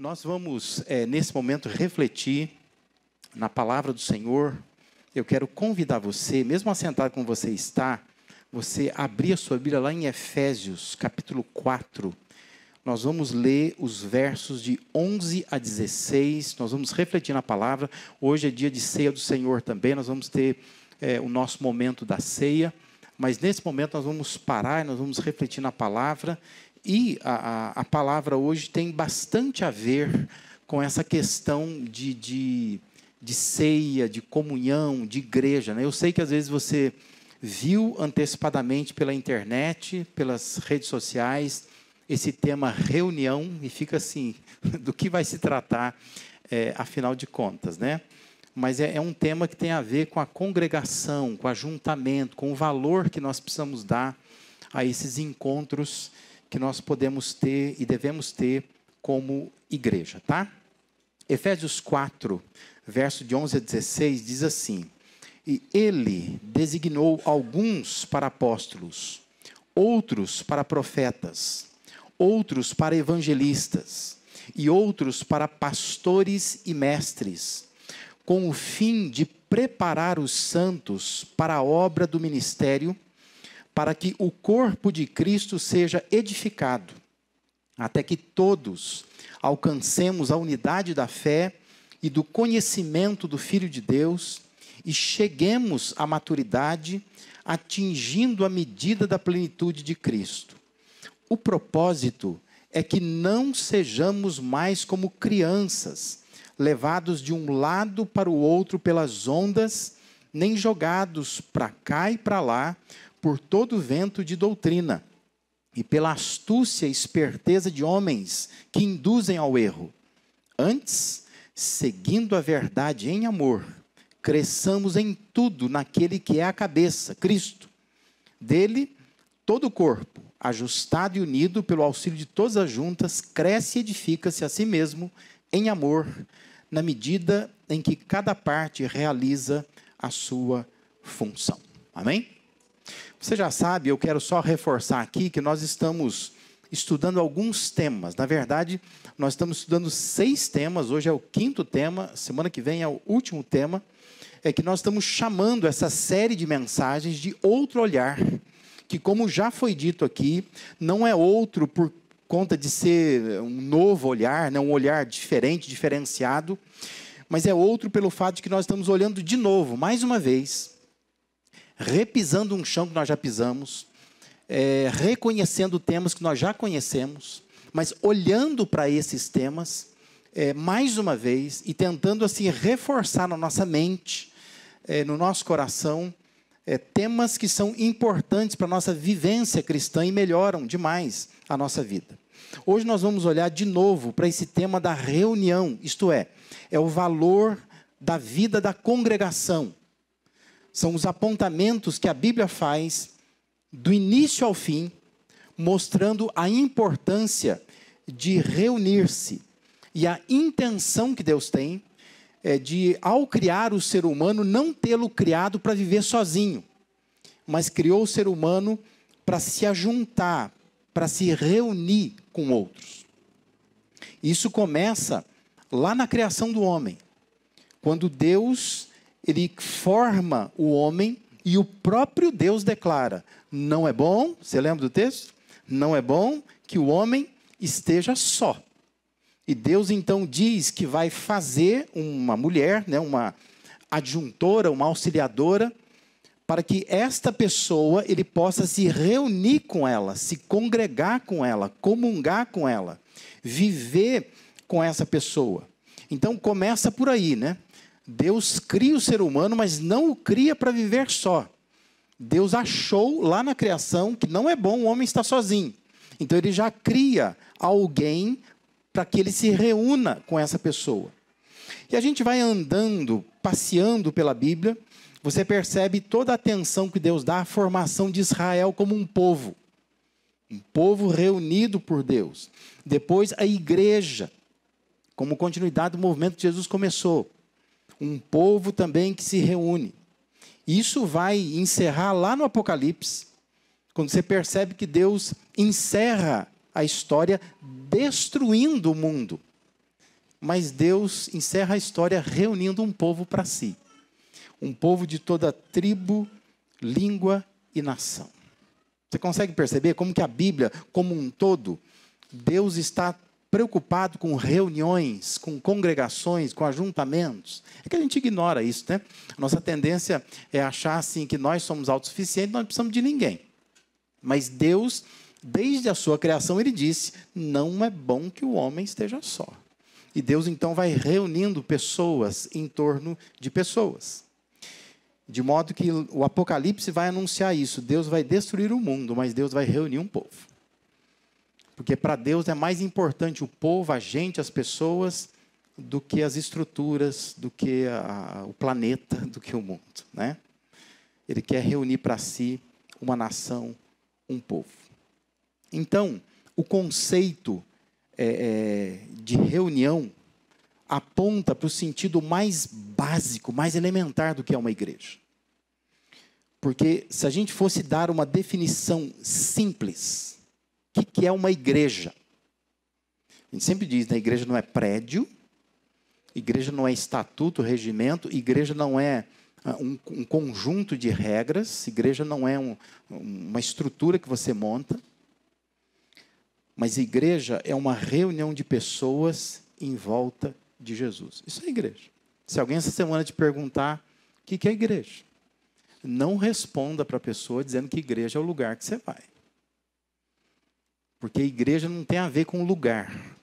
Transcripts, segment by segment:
Nós vamos, nesse momento, refletir na palavra do Senhor. Eu quero convidar você, mesmo assentado como você está, você abrir a sua Bíblia lá em Efésios, capítulo 4. Nós vamos ler os versos de 11 a 16, nós vamos refletir na palavra. Hoje é dia de ceia do Senhor também, nós vamos ter o nosso momento da ceia. Mas nesse momento nós vamos parar, nós vamos refletir na palavra. E a palavra hoje tem bastante a ver com essa questão de ceia, de comunhão, de igreja, né? Eu sei que às vezes você viu antecipadamente pela internet, pelas redes sociais, esse tema reunião, e fica assim, do que vai se tratar, afinal de contas, né? Mas é um tema que tem a ver com a congregação, com o ajuntamento, com o valor que nós precisamos dar a esses encontros que nós podemos ter e devemos ter como igreja, tá? Efésios 4, verso de 11 a 16, diz assim: E ele designou alguns para apóstolos, outros para profetas, outros para evangelistas, e outros para pastores e mestres, com o fim de preparar os santos para a obra do ministério, para que o corpo de Cristo seja edificado, até que todos alcancemos a unidade da fé e do conhecimento do Filho de Deus e cheguemos à maturidade, atingindo a medida da plenitude de Cristo. O propósito é que não sejamos mais como crianças, levados de um lado para o outro pelas ondas, nem jogados para cá e para lá, por todo vento de doutrina, e pela astúcia e esperteza de homens que induzem ao erro. Antes, seguindo a verdade em amor, cresçamos em tudo naquele que é a cabeça, Cristo. Dele, todo o corpo, ajustado e unido pelo auxílio de todas as juntas, cresce e edifica-se a si mesmo em amor, na medida em que cada parte realiza a sua função. Amém? Você já sabe, eu quero só reforçar aqui que nós estamos estudando alguns temas. Na verdade, nós estamos estudando 6 temas, hoje é o 5º tema, semana que vem é o último tema, é que nós estamos chamando essa série de mensagens de outro olhar, que, como já foi dito aqui, não é outro por conta de ser um novo olhar, né, um olhar diferente, diferenciado, mas é outro pelo fato de que nós estamos olhando de novo, mais uma vez, repisando um chão que nós já pisamos, reconhecendo temas que nós já conhecemos, mas olhando para esses temas, mais uma vez, e tentando assim reforçar na nossa mente, no nosso coração, temas que são importantes para a nossa vivência cristã e melhoram demais a nossa vida. Hoje nós vamos olhar de novo para esse tema da reunião, isto é o valor da vida da congregação. São os apontamentos que a Bíblia faz, do início ao fim, mostrando a importância de reunir-se. E a intenção que Deus tem de, ao criar o ser humano, não tê-lo criado para viver sozinho, mas criou o ser humano para se ajuntar, para se reunir com outros. Isso começa lá na criação do homem, quando Deus ele forma o homem e o próprio Deus declara: não é bom, você lembra do texto? Não é bom que o homem esteja só. E Deus então diz que vai fazer uma mulher, né, uma adjuntora, uma auxiliadora, para que esta pessoa ele possa se reunir com ela, se congregar com ela, comungar com ela, viver com essa pessoa. Então começa por aí, né? Deus cria o ser humano, mas não o cria para viver só. Deus achou lá na criação que não é bom o homem estar sozinho. Então ele já cria alguém para que ele se reúna com essa pessoa. E a gente vai andando, passeando pela Bíblia, você percebe toda a atenção que Deus dá à formação de Israel como um povo reunido por Deus. Depois a igreja, como continuidade do movimento que Jesus começou. Um povo também que se reúne. Isso vai encerrar lá no Apocalipse, quando você percebe que Deus encerra a história destruindo o mundo. mas Deus encerra a história reunindo um povo para si. Um povo de toda tribo, língua e nação. Você consegue perceber como que a Bíblia, como um todo, Deus está preocupado com reuniões, com congregações, com ajuntamentos? É que a gente ignora isso, né? A nossa tendência é achar assim que nós somos autossuficientes, nós não precisamos de ninguém. Mas Deus, desde a sua criação, Ele disse, não é bom que o homem esteja só. E Deus então vai reunindo pessoas em torno de pessoas. De modo que o Apocalipse vai anunciar isso. Deus vai destruir o mundo, mas Deus vai reunir um povo. Porque para Deus é mais importante o povo, a gente, as pessoas, do que as estruturas, do que o planeta, do que o mundo, né? Ele quer reunir para si uma nação, um povo. Então, o conceito de reunião aponta para o sentido mais básico, mais elementar do que é uma igreja. Porque se a gente fosse dar uma definição simples, o que é uma igreja? A gente sempre diz, né, igreja não é prédio, igreja não é estatuto, regimento, igreja não é um conjunto de regras, igreja não é uma estrutura que você monta, mas igreja é uma reunião de pessoas em volta de Jesus. Isso é igreja. Se alguém essa semana te perguntar o que é igreja, não responda para a pessoa dizendo que igreja é o lugar que você vai. Porque igreja não tem a ver com lugar.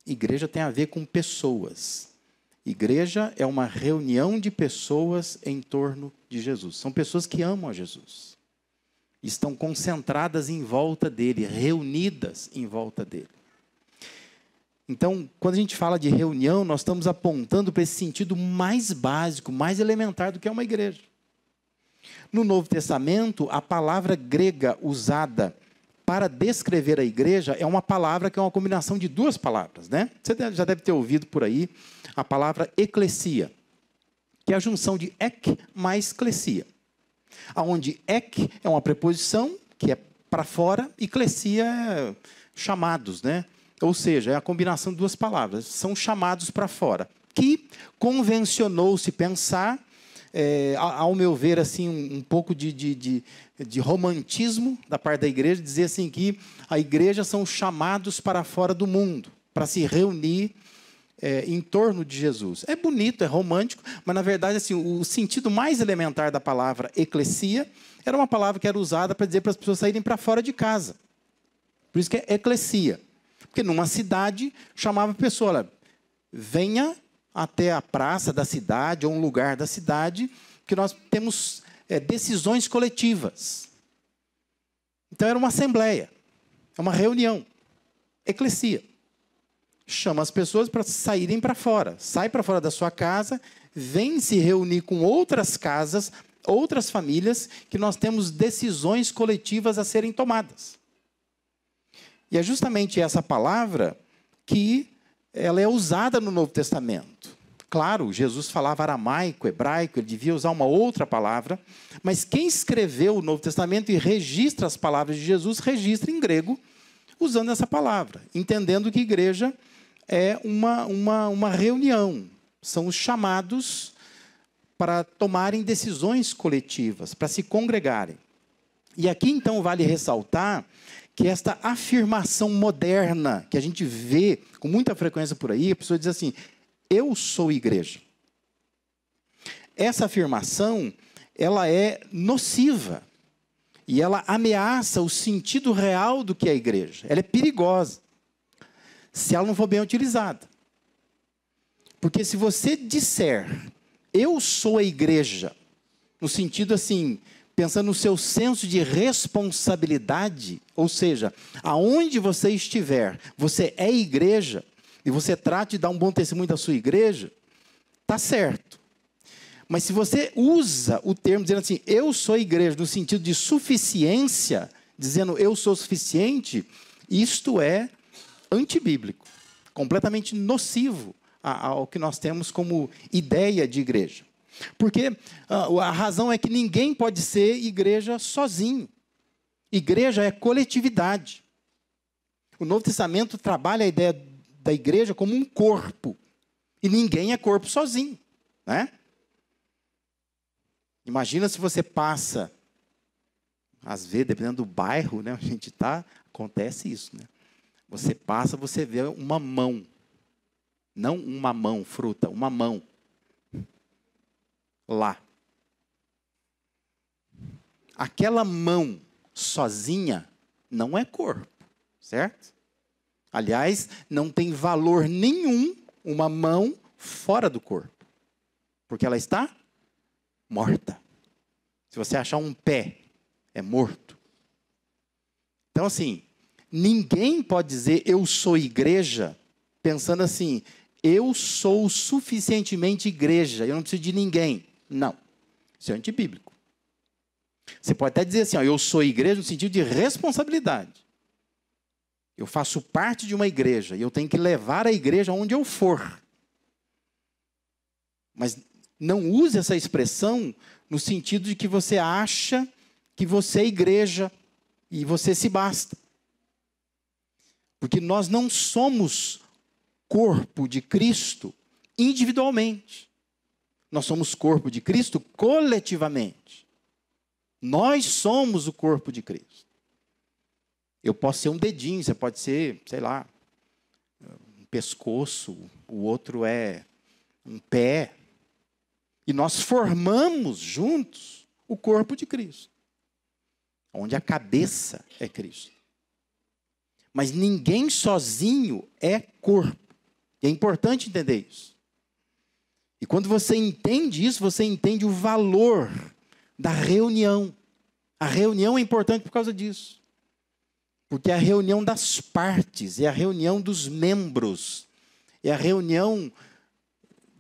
Igreja tem a ver com pessoas. Igreja é uma reunião de pessoas em torno de Jesus. São pessoas que amam a Jesus. Estão concentradas em volta dele, reunidas em volta dele. Então, quando a gente fala de reunião, nós estamos apontando para esse sentido mais básico, mais elementar do que é uma igreja. No Novo Testamento, a palavra grega usada para descrever a igreja é uma palavra que é uma combinação de duas palavras, né? Você já deve ter ouvido por aí a palavra eclesia, que é a junção de ek mais klesia. Onde ek é uma preposição, que é para fora, e klesia é chamados, né? Ou seja, é a combinação de duas palavras. São chamados para fora. Que convencionou-se pensar, ao meu ver, assim, um pouco de romantismo da parte da igreja, dizer assim que a igreja são chamados para fora do mundo, para se reunir em torno de Jesus. É bonito, é romântico, mas, na verdade, assim, o sentido mais elementar da palavra eclesia era uma palavra que era usada para dizer para as pessoas saírem para fora de casa. Por isso que é eclesia. Porque numa cidade, chamava a pessoa, olha, venha até a praça da cidade, ou um lugar da cidade, que nós temos decisões coletivas. Então, era uma assembleia, é uma reunião, eclesia. Chama as pessoas para saírem para fora. Sai para fora da sua casa, vem se reunir com outras casas, outras famílias, que nós temos decisões coletivas a serem tomadas. E é justamente essa palavra que ela é usada no Novo Testamento. Claro, Jesus falava aramaico, hebraico, ele devia usar uma outra palavra, mas quem escreveu o Novo Testamento e registra as palavras de Jesus, registra em grego, usando essa palavra, entendendo que igreja é uma reunião, são os chamados para tomarem decisões coletivas, para se congregarem. E aqui, então, vale ressaltar que esta afirmação moderna, que a gente vê com muita frequência por aí, a pessoa diz assim, eu sou igreja. Essa afirmação, ela é nociva, e ela ameaça o sentido real do que é a igreja. Ela é perigosa, se ela não for bem utilizada. Porque se você disser, eu sou a igreja, no sentido assim, pensando no seu senso de responsabilidade, ou seja, aonde você estiver, você é igreja, e você trata de dar um bom testemunho da sua igreja, está certo. Mas se você usa o termo dizendo assim, eu sou igreja, no sentido de suficiência, dizendo eu sou suficiente, isto é antibíblico, completamente nocivo ao que nós temos como ideia de igreja. Porque a razão é que ninguém pode ser igreja sozinho. Igreja é coletividade. O Novo Testamento trabalha a ideia da igreja como um corpo. E ninguém é corpo sozinho, né? Imagina se você passa, às vezes, dependendo do bairro, né, onde a gente está, acontece isso, né? Você passa, você vê uma mão. Não uma mão, fruta, uma mão. Lá. Aquela mão sozinha não é corpo, certo? Aliás, não tem valor nenhum uma mão fora do corpo. Porque ela está morta. Se você achar um pé, é morto. Então, assim, ninguém pode dizer eu sou igreja, pensando assim, eu sou suficientemente igreja, eu não preciso de ninguém. Não, isso é antibíblico. Você pode até dizer assim, ó, eu sou igreja no sentido de responsabilidade. Eu faço parte de uma igreja e eu tenho que levar a igreja onde eu for. Mas não use essa expressão no sentido de que você acha que você é igreja e você se basta. Porque nós não somos corpo de Cristo individualmente. Nós somos corpo de Cristo coletivamente. Nós somos o corpo de Cristo. Eu posso ser um dedinho, você pode ser, sei lá, um pescoço, o outro é um pé. E nós formamos juntos o corpo de Cristo, onde a cabeça é Cristo. Mas ninguém sozinho é corpo. E é importante entender isso. E quando você entende isso, você entende o valor da reunião. A reunião é importante por causa disso. Porque é a reunião das partes, é a reunião dos membros, é a reunião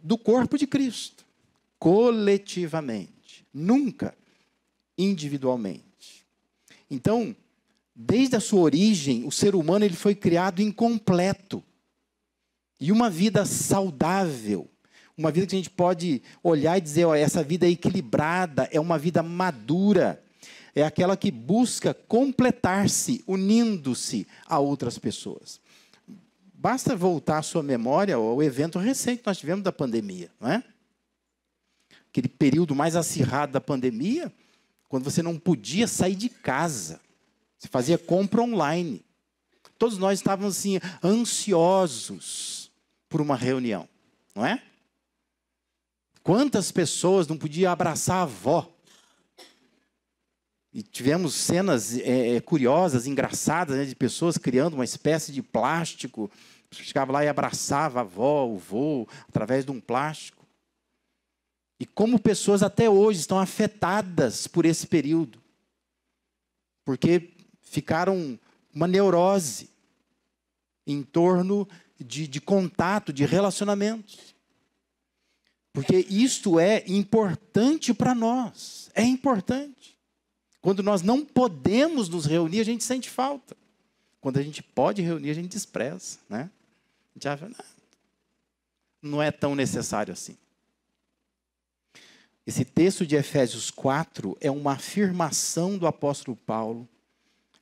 do corpo de Cristo, coletivamente, nunca individualmente. Então, desde a sua origem, o ser humano ele foi criado incompleto. E uma vida saudável, uma vida que a gente pode olhar e dizer, ó, essa vida é equilibrada, é uma vida madura, é aquela que busca completar-se, unindo-se a outras pessoas. Basta voltar a sua memória ao evento recente que nós tivemos da pandemia, não é? Aquele período mais acirrado da pandemia, quando você não podia sair de casa. Você fazia compra online. Todos nós estávamos assim, ansiosos por uma reunião, não é? Quantas pessoas não podiam abraçar a avó? E tivemos cenas curiosas, engraçadas, né, de pessoas criando uma espécie de plástico. Chegava lá e abraçava a avó, o vô, através de um plástico. E como pessoas até hoje estão afetadas por esse período. Porque ficaram uma neurose em torno de contato, de relacionamentos. Porque isto é importante para nós. É importante. Quando nós não podemos nos reunir, a gente sente falta. Quando a gente pode reunir, a gente despreza, né? A gente acha, não é tão necessário assim. Esse texto de Efésios 4 é uma afirmação do apóstolo Paulo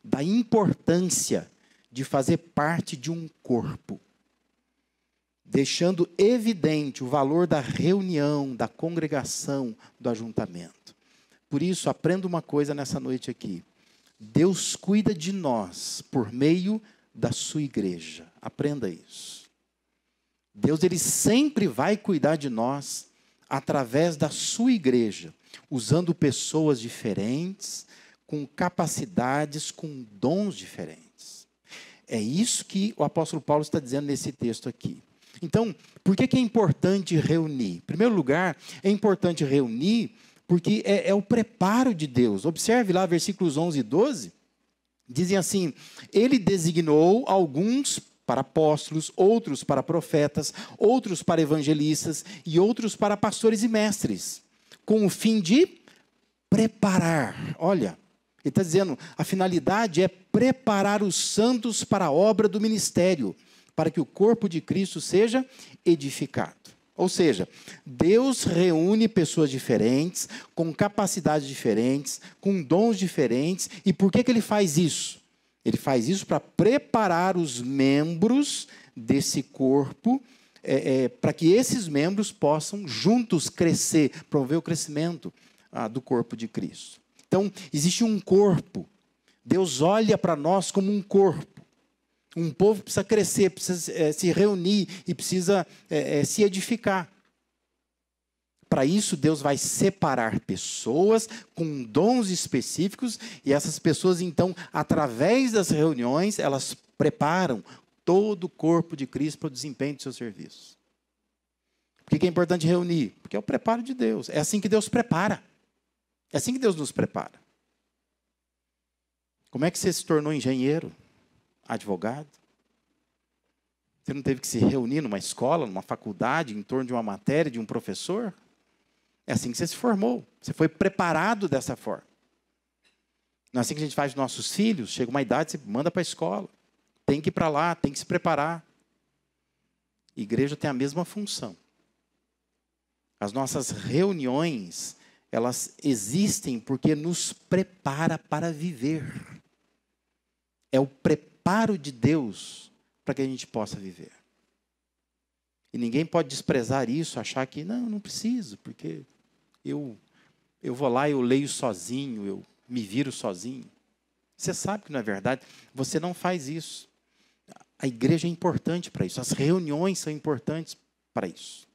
da importância de fazer parte de um corpo, deixando evidente o valor da reunião, da congregação, do ajuntamento. Por isso, aprenda uma coisa nessa noite aqui. Deus cuida de nós por meio da sua igreja. Aprenda isso. Deus ele sempre vai cuidar de nós através da sua igreja, usando pessoas diferentes, com capacidades, com dons diferentes. É isso que o apóstolo Paulo está dizendo nesse texto aqui. Então, por que é importante reunir? Em primeiro lugar, é importante reunir porque é o preparo de Deus. Observe lá, versículos 11 e 12, dizem assim, ele designou alguns para apóstolos, outros para profetas, outros para evangelistas e outros para pastores e mestres, com o fim de preparar. Olha, ele está dizendo, a finalidade é preparar os santos para a obra do ministério, para que o corpo de Cristo seja edificado. Ou seja, Deus reúne pessoas diferentes, com capacidades diferentes, com dons diferentes. E por que ele faz isso? Ele faz isso para preparar os membros desse corpo, para que esses membros possam juntos crescer, promover o crescimento do corpo de Cristo. Então, existe um corpo. Deus olha para nós como um corpo. Um povo precisa crescer, precisa se reunir e precisa se edificar. Para isso, Deus vai separar pessoas com dons específicos e essas pessoas, então, através das reuniões, elas preparam todo o corpo de Cristo para o desempenho do seu serviço. Por que é importante reunir? Porque é o preparo de Deus. É assim que Deus prepara. É assim que Deus nos prepara. Como é que você se tornou engenheiro? Advogado? Você não teve que se reunir numa escola, numa faculdade, em torno de uma matéria, de um professor? É assim que você se formou. Você foi preparado dessa forma. Não é assim que a gente faz com nossos filhos. Chega uma idade, você manda para a escola. Tem que ir para lá, tem que se preparar. A igreja tem a mesma função. As nossas reuniões, elas existem porque nos prepara para viver. É o preparo de Deus para que a gente possa viver. E ninguém pode desprezar isso, achar que não preciso, porque eu vou lá, eu leio sozinho, eu me viro sozinho. Você sabe que não é verdade. Você não faz isso. A igreja é importante para isso. As reuniões são importantes para isso.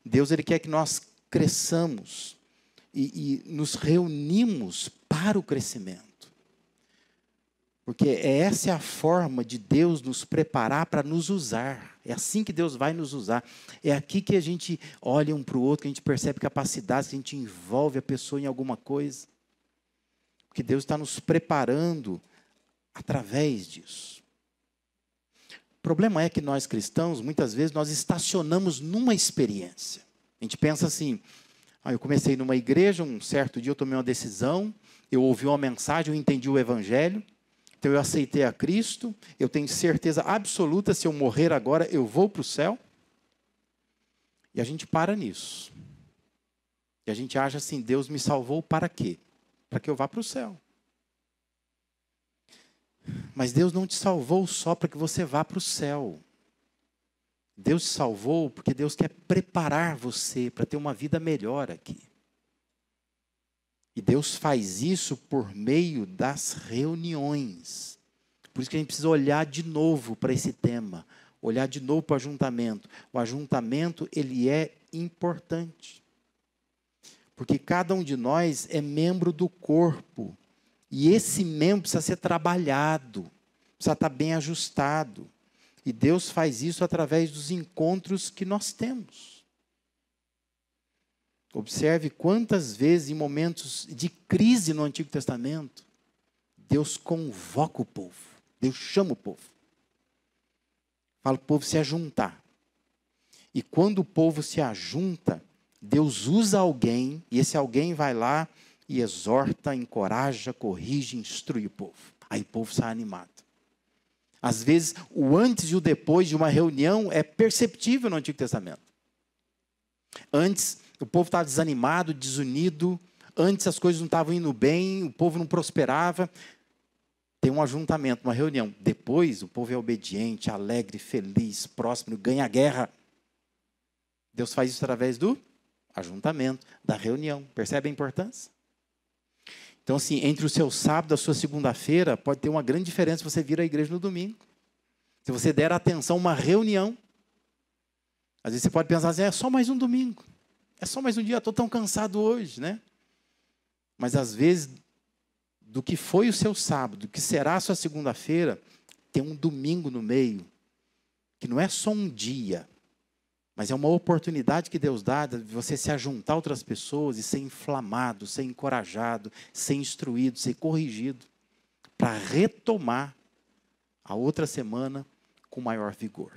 Deus, Ele quer que nós cresçamos e nos reunimos para o crescimento. Porque essa é a forma de Deus nos preparar para nos usar. É assim que Deus vai nos usar. É aqui que a gente olha um para o outro, que a gente percebe capacidades, que a gente envolve a pessoa em alguma coisa. Porque Deus está nos preparando através disso. O problema é que nós cristãos, muitas vezes, nós estacionamos numa experiência. A gente pensa assim, eu comecei numa igreja, um certo dia eu tomei uma decisão, eu ouvi uma mensagem, eu entendi o evangelho, então eu aceitei a Cristo, eu tenho certeza absoluta, se eu morrer agora, eu vou para o céu. E a gente para nisso. E a gente acha assim, Deus me salvou para quê? Para que eu vá para o céu. Mas Deus não te salvou só para que você vá para o céu. Deus te salvou porque Deus quer preparar você para ter uma vida melhor aqui. E Deus faz isso por meio das reuniões. Por isso que a gente precisa olhar de novo para esse tema. Olhar de novo para o ajuntamento. O ajuntamento, ele é importante. Porque cada um de nós é membro do corpo. E esse membro precisa ser trabalhado. Precisa estar bem ajustado. E Deus faz isso através dos encontros que nós temos. Observe quantas vezes, em momentos de crise no Antigo Testamento, Deus convoca o povo. Deus chama o povo. Fala para o povo se ajuntar. E quando o povo se ajunta, Deus usa alguém, e esse alguém vai lá e exorta, encoraja, corrige, instrui o povo. Aí o povo sai animado. Às vezes, o antes e o depois de uma reunião é perceptível no Antigo Testamento. Antes, o povo estava desanimado, desunido. Antes, as coisas não estavam indo bem, o povo não prosperava. Tem um ajuntamento, uma reunião. Depois, o povo é obediente, alegre, feliz, próspero, ganha a guerra. Deus faz isso através do ajuntamento, da reunião. Percebe a importância? Então, assim, entre o seu sábado e a sua segunda-feira, pode ter uma grande diferença se você vir à igreja no domingo. Se você der atenção a uma reunião. Às vezes você pode pensar assim, é só mais um domingo. É só mais um dia, estou tão cansado hoje, né? Mas às vezes, do que foi o seu sábado, do que será a sua segunda-feira, tem um domingo no meio, que não é só um dia, mas é uma oportunidade que Deus dá de você se ajuntar a outras pessoas e ser inflamado, ser encorajado, ser instruído, ser corrigido, para retomar a outra semana com maior vigor.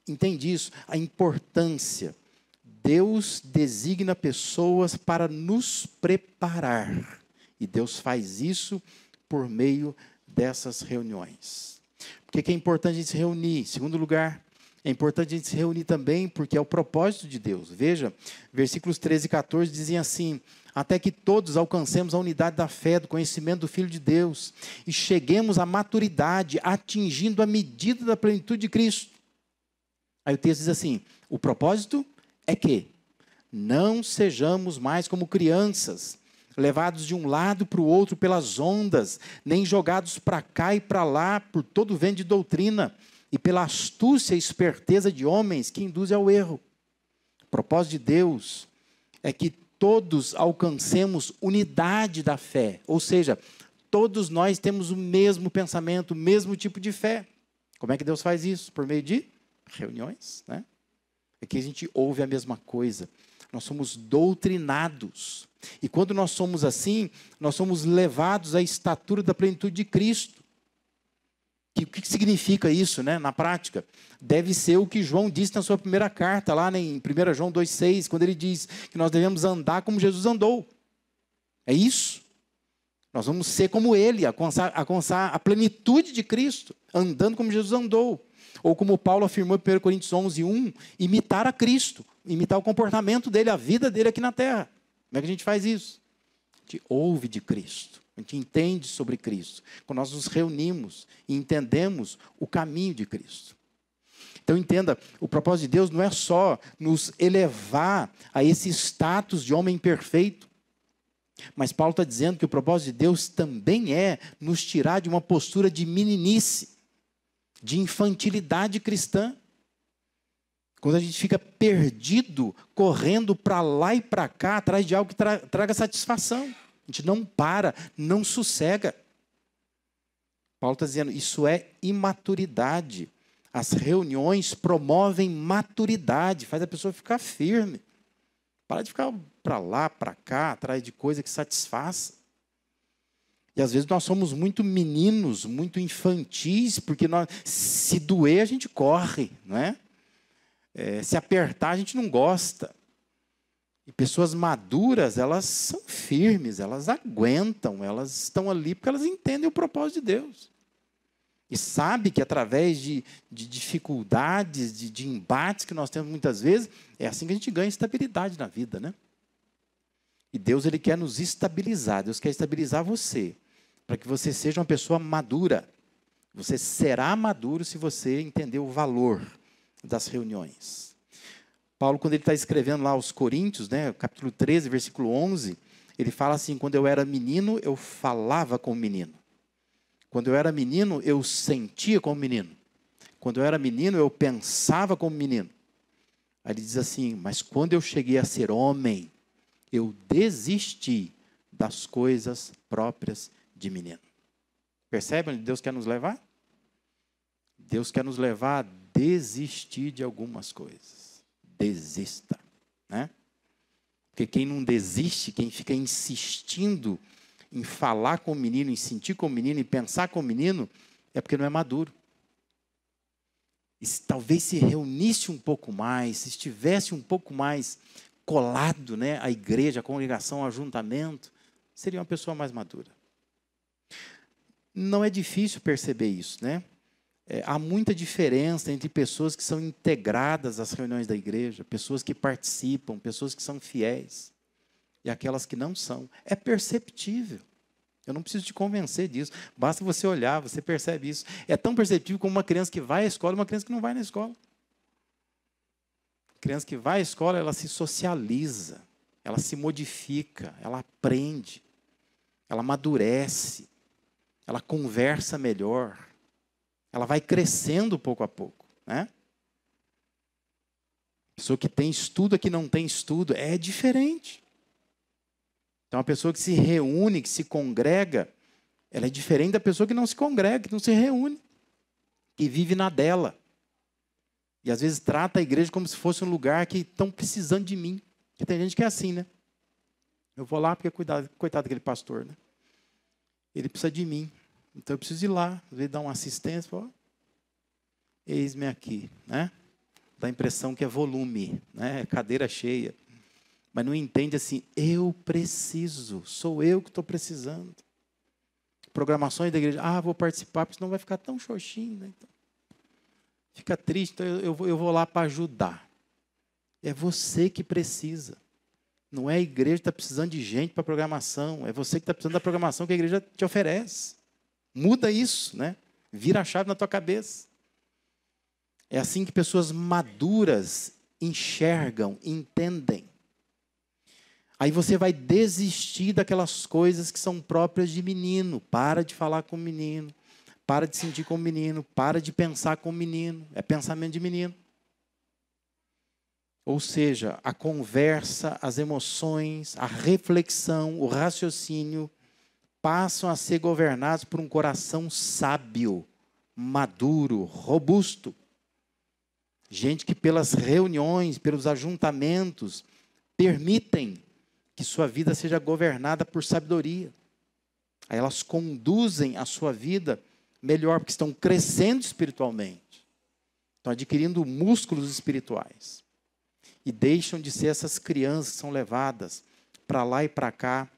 Entende isso? A importância. Deus designa pessoas para nos preparar. E Deus faz isso por meio dessas reuniões. Por que é importante a gente se reunir? Em segundo lugar, é importante a gente se reunir também porque é o propósito de Deus. Veja, versículos 13 e 14 dizem assim, até que todos alcancemos a unidade da fé, do conhecimento do Filho de Deus, e cheguemos à maturidade, atingindo a medida da plenitude de Cristo. Aí o texto diz assim, o propósito é que não sejamos mais como crianças, levados de um lado para o outro pelas ondas, nem jogados para cá e para lá por todo vento de doutrina, e pela astúcia e esperteza de homens que induzem ao erro. O propósito de Deus é que todos alcancemos unidade da fé, ou seja, todos nós temos o mesmo pensamento, o mesmo tipo de fé. Como é que Deus faz isso? Por meio de reuniões, né? Aqui a gente ouve a mesma coisa. Nós somos doutrinados. E quando nós somos assim, nós somos levados à estatura da plenitude de Cristo. O que significa isso, né, na prática? Deve ser o que João disse na sua primeira carta, lá em 1 João 2,6, quando ele diz que nós devemos andar como Jesus andou. É isso. Nós vamos ser como ele, alcançar a plenitude de Cristo, andando como Jesus andou. Ou como Paulo afirmou em 1 Coríntios 11:1, imitar a Cristo, imitar o comportamento dele, a vida dele aqui na terra. Como é que a gente faz isso? A gente ouve de Cristo, a gente entende sobre Cristo. Quando nós nos reunimos e entendemos o caminho de Cristo. Então entenda, o propósito de Deus não é só nos elevar a esse status de homem perfeito, mas Paulo está dizendo que o propósito de Deus também é nos tirar de uma postura de meninice, de infantilidade cristã. Quando a gente fica perdido, correndo para lá e para cá, atrás de algo que traga satisfação. A gente não para, não sossega. Paulo está dizendo, isso é imaturidade. As reuniões promovem maturidade, faz a pessoa ficar firme. Para de ficar para lá, para cá, atrás de coisa que satisfaça. E às vezes nós somos muito meninos, muito infantis, porque se doer a gente corre, não é? Se apertar a gente não gosta. E pessoas maduras, elas são firmes, elas aguentam, elas estão ali porque elas entendem o propósito de Deus. E sabe que através de dificuldades, de embates que nós temos muitas vezes, é assim que a gente ganha estabilidade na vida, né? E Deus, Ele quer nos estabilizar, Deus quer estabilizar você, para que você seja uma pessoa madura. Você será maduro se você entender o valor das reuniões. Paulo, quando ele está escrevendo lá aos Coríntios, né, capítulo 13, versículo 11, ele fala assim, quando eu era menino, eu falava como menino. Quando eu era menino, eu sentia como menino. Quando eu era menino, eu pensava como menino. Aí ele diz assim, mas quando eu cheguei a ser homem, eu desisti das coisas próprias de menino. Percebe onde Deus quer nos levar? Deus quer nos levar a desistir de algumas coisas. Desista, né? Porque quem não desiste, quem fica insistindo em falar com o menino, em sentir com o menino, em pensar com o menino, é porque não é maduro. E talvez se reunisse um pouco mais, se estivesse um pouco mais colado, né, à igreja, à congregação, ao ajuntamento, seria uma pessoa mais madura. Não é difícil perceber isso, né? Há muita diferença entre pessoas que são integradas às reuniões da igreja, pessoas que participam, pessoas que são fiéis, e aquelas que não são. É perceptível. Eu não preciso te convencer disso. Basta você olhar, você percebe isso. É tão perceptível como uma criança que vai à escola e uma criança que não vai na escola. A criança que vai à escola, ela se socializa, ela se modifica, ela aprende, ela amadurece, ela conversa melhor, ela vai crescendo pouco a pouco, né? Pessoa que tem estudo, a que não tem estudo, é diferente. Então, a pessoa que se reúne, que se congrega, ela é diferente da pessoa que não se congrega, que não se reúne, que vive na dela. E às vezes trata a igreja como se fosse um lugar que estão precisando de mim. Porque tem gente que é assim, né? Eu vou lá porque coitado daquele pastor, né? Ele precisa de mim. Então eu preciso ir lá, às vezes dar uma assistência, ó, eis-me aqui, né? Dá a impressão que é volume, né? Cadeira cheia. Mas não entende assim, eu preciso, sou eu que estou precisando. Programações da igreja, vou participar, porque senão vai ficar tão xoxinho, né? Então, fica triste, então eu vou lá para ajudar. É você que precisa. Não é a igreja que está precisando de gente para programação. É você que está precisando da programação que a igreja te oferece. Muda isso, né? Vira a chave na tua cabeça. É assim que pessoas maduras enxergam, entendem. Aí você vai desistir daquelas coisas que são próprias de menino. Para de falar com o menino. Para de sentir como menino. Para de pensar como menino. É pensamento de menino. Ou seja, a conversa, as emoções, a reflexão, o raciocínio passam a ser governados por um coração sábio, maduro, robusto. Gente que pelas reuniões, pelos ajuntamentos, permitem que sua vida seja governada por sabedoria. Aí elas conduzem a sua vida melhor, porque estão crescendo espiritualmente. Estão adquirindo músculos espirituais. E deixam de ser essas crianças que são levadas para lá e para cá,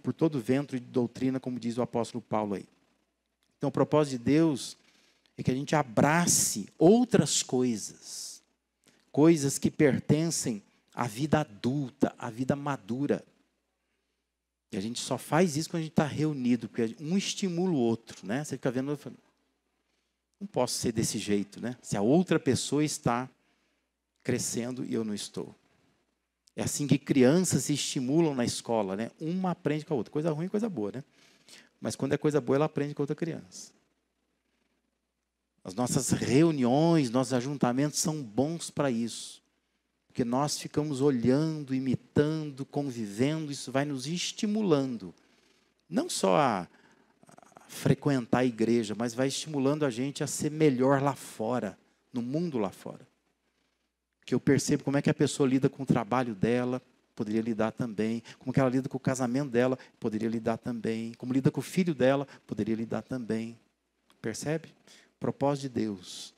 por todo vento de doutrina, como diz o apóstolo Paulo aí. Então, o propósito de Deus é que a gente abrace outras coisas. Coisas que pertencem à vida adulta, à vida madura. E a gente só faz isso quando a gente está reunido, porque um estimula o outro, né? Você fica vendo, não posso ser desse jeito, né? Se a outra pessoa está crescendo e eu não estou. É assim que crianças se estimulam na escola, né? Uma aprende com a outra. Coisa ruim e coisa boa, né? Mas quando é coisa boa, ela aprende com a outra criança. As nossas reuniões, nossos ajuntamentos são bons para isso. Porque nós ficamos olhando, imitando, convivendo, isso vai nos estimulando. Não só a frequentar a igreja, mas vai estimulando a gente a ser melhor lá fora, no mundo lá fora. Que eu percebo como é que a pessoa lida com o trabalho dela, poderia lidar também. Como que ela lida com o casamento dela, poderia lidar também. Como lida com o filho dela, poderia lidar também. Percebe? Propósito de Deus.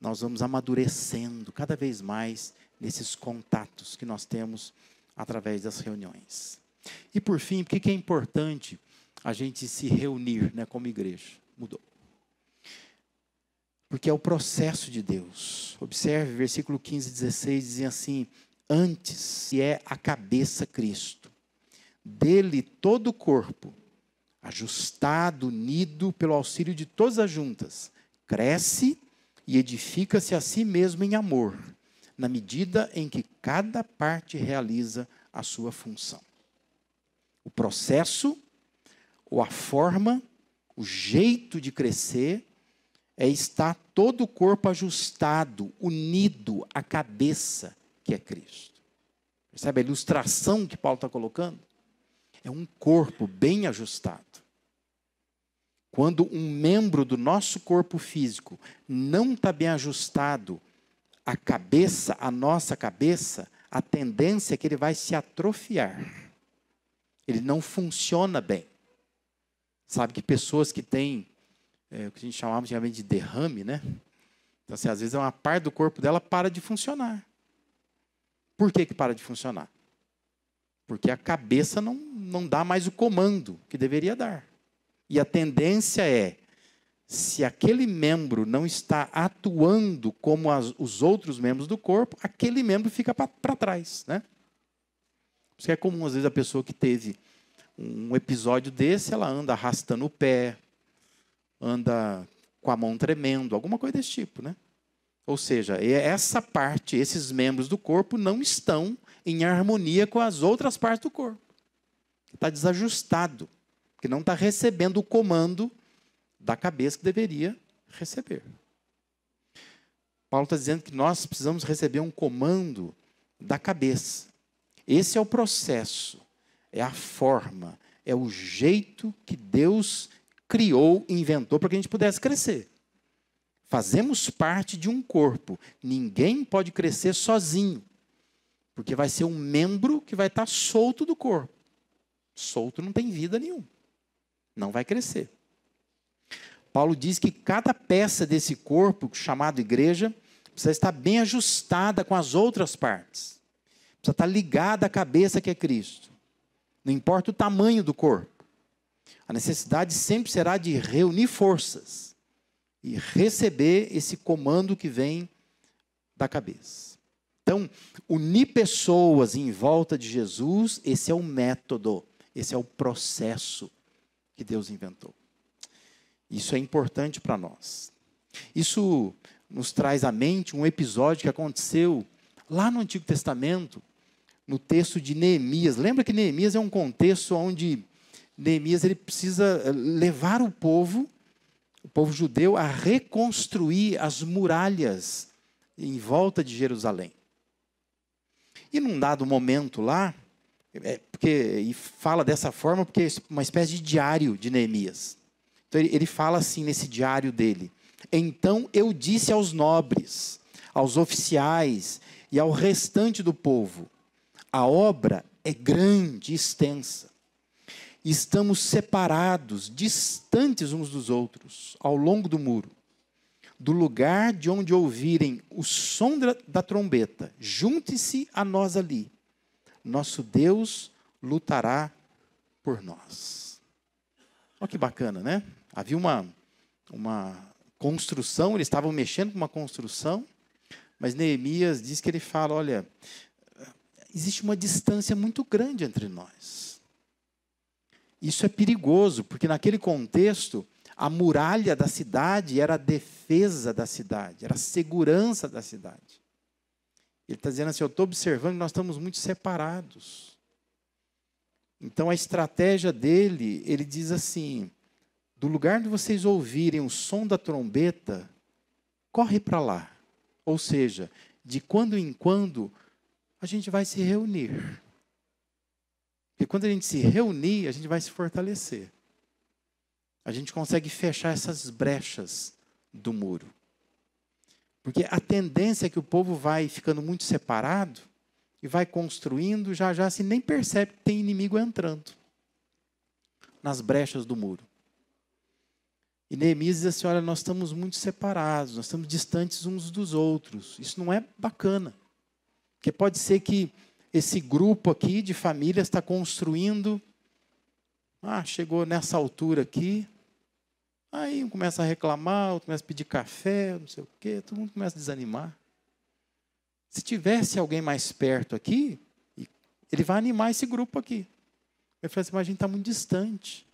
Nós vamos amadurecendo cada vez mais nesses contatos que nós temos através das reuniões. E por fim, por que é importante a gente se reunir, né, como igreja? Mudou. Porque é o processo de Deus. Observe, versículo 15 e 16, dizem assim: antes é a cabeça Cristo. Dele todo o corpo, ajustado, unido pelo auxílio de todas as juntas, cresce e edifica-se a si mesmo em amor, na medida em que cada parte realiza a sua função. O processo, ou a forma, o jeito de crescer, é estar todo o corpo ajustado, unido à cabeça, que é Cristo. Percebe a ilustração que Paulo está colocando? É um corpo bem ajustado. Quando um membro do nosso corpo físico não está bem ajustado à cabeça, à nossa cabeça, a tendência é que ele vai se atrofiar. Ele não funciona bem. Sabe que pessoas que têm o que a gente chamava antigamente de derrame, né? Então, assim, às vezes uma parte do corpo dela para de funcionar. Por que para de funcionar? Porque a cabeça não dá mais o comando que deveria dar. E a tendência é, se aquele membro não está atuando como os outros membros do corpo, aquele membro fica para trás, né? Por isso que é comum, às vezes, a pessoa que teve um episódio desse, ela anda arrastando o pé, anda com a mão tremendo, alguma coisa desse tipo, né? Ou seja, essa parte, esses membros do corpo não estão em harmonia com as outras partes do corpo. Está desajustado, porque não está recebendo o comando da cabeça que deveria receber. Paulo está dizendo que nós precisamos receber um comando da cabeça. Esse é o processo, é a forma, é o jeito que Deus criou e inventou para que a gente pudesse crescer. Fazemos parte de um corpo. Ninguém pode crescer sozinho, porque vai ser um membro que vai estar solto do corpo. Solto não tem vida nenhuma. Não vai crescer. Paulo diz que cada peça desse corpo, chamado igreja, precisa estar bem ajustada com as outras partes. Precisa estar ligada à cabeça que é Cristo. Não importa o tamanho do corpo. A necessidade sempre será de reunir forças e receber esse comando que vem da cabeça. Então, unir pessoas em volta de Jesus, esse é o método, esse é o processo que Deus inventou. Isso é importante para nós. Isso nos traz à mente um episódio que aconteceu lá no Antigo Testamento, no texto de Neemias. Lembra que Neemias é um contexto onde Neemias ele precisa levar o povo judeu, a reconstruir as muralhas em volta de Jerusalém. E num dado momento lá, e fala dessa forma porque é uma espécie de diário de Neemias. Então ele fala assim nesse diário dele: então eu disse aos nobres, aos oficiais e ao restante do povo: a obra é grande e extensa. Estamos separados, distantes uns dos outros, ao longo do muro. Do lugar de onde ouvirem o som da trombeta, junte-se a nós ali. Nosso Deus lutará por nós. Olha que bacana, né? Havia uma construção, eles estavam mexendo com uma construção, mas Neemias diz que ele fala, olha, existe uma distância muito grande entre nós. Isso é perigoso, porque naquele contexto, a muralha da cidade era a defesa da cidade, era a segurança da cidade. Ele está dizendo assim, eu estou observando que nós estamos muito separados. Então, a estratégia dele, ele diz assim, do lugar de vocês ouvirem o som da trombeta, corre para lá. Ou seja, de quando em quando, a gente vai se reunir. Porque quando a gente se reunir, a gente vai se fortalecer. A gente consegue fechar essas brechas do muro. Porque a tendência é que o povo vai ficando muito separado e vai construindo, já assim, nem percebe que tem inimigo entrando nas brechas do muro. E Neemias diz assim, olha, nós estamos muito separados, nós estamos distantes uns dos outros. Isso não é bacana. Porque pode ser que esse grupo aqui de famílias está construindo, chegou nessa altura aqui, aí um começa a reclamar, outro começa a pedir café, não sei o quê, todo mundo começa a desanimar. Se tivesse alguém mais perto aqui, ele vai animar esse grupo aqui. Ele fala assim, mas a gente está muito distante.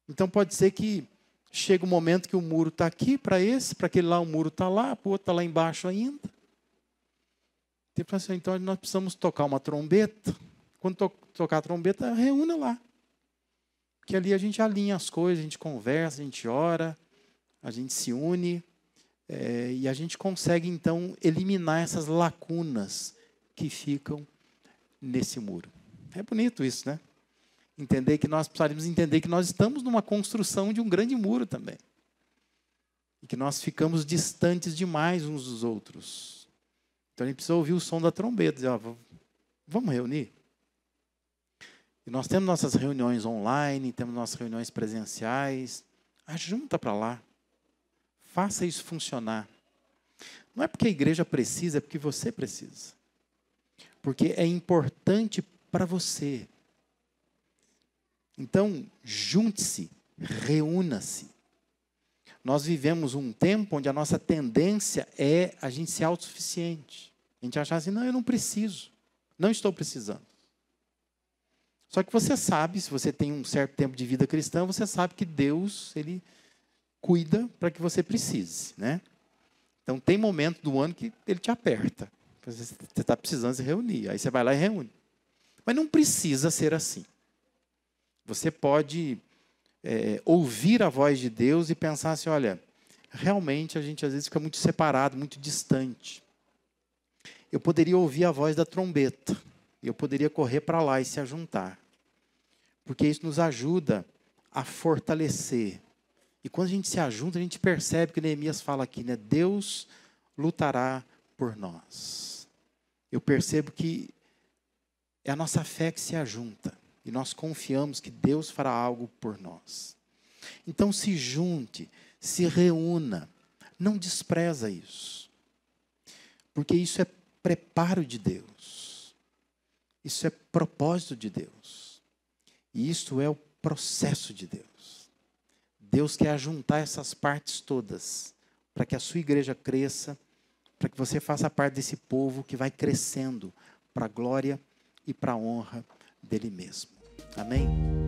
Então pode ser que chega um momento que o muro está aqui para esse, para aquele lá o muro está lá, para o outro está lá embaixo ainda. Então nós precisamos tocar uma trombeta. Quando tocar a trombeta, reúna lá. Porque ali a gente alinha as coisas, a gente conversa, a gente ora, a gente se une, e a gente consegue, então, eliminar essas lacunas que ficam nesse muro. É bonito isso, né? Entender que nós precisaríamos entender que nós estamos numa construção de um grande muro também. E que nós ficamos distantes demais uns dos outros. Então a gente precisa ouvir o som da trombeta, dizer, vamos reunir? E nós temos nossas reuniões online, temos nossas reuniões presenciais. Junta para lá. Faça isso funcionar. Não é porque a igreja precisa, é porque você precisa. Porque é importante para você. Então, junte-se, reúna-se. Nós vivemos um tempo onde a nossa tendência é a gente ser autossuficiente. A gente achar assim, não, eu não preciso. Não estou precisando. Só que você sabe, se você tem um certo tempo de vida cristã, você sabe que Deus, Ele cuida para que você precise, né? Então, tem momento do ano que Ele te aperta. Você está precisando se reunir. Aí você vai lá e reúne. Mas não precisa ser assim. Você pode ouvir a voz de Deus e pensar assim, olha, realmente a gente às vezes fica muito separado, muito distante. Eu poderia ouvir a voz da trombeta. Eu poderia correr para lá e se ajuntar. Porque isso nos ajuda a fortalecer. E quando a gente se ajunta, a gente percebe que Neemias fala aqui, né? Deus lutará por nós. Eu percebo que é a nossa fé que se ajunta. E nós confiamos que Deus fará algo por nós. Então se junte, se reúna. Não despreza isso. Porque isso é preparo de Deus. Isso é propósito de Deus. E isso é o processo de Deus. Deus quer ajuntar essas partes todas para que a sua igreja cresça, para que você faça parte desse povo que vai crescendo para a glória e para a honra dele mesmo. Amém?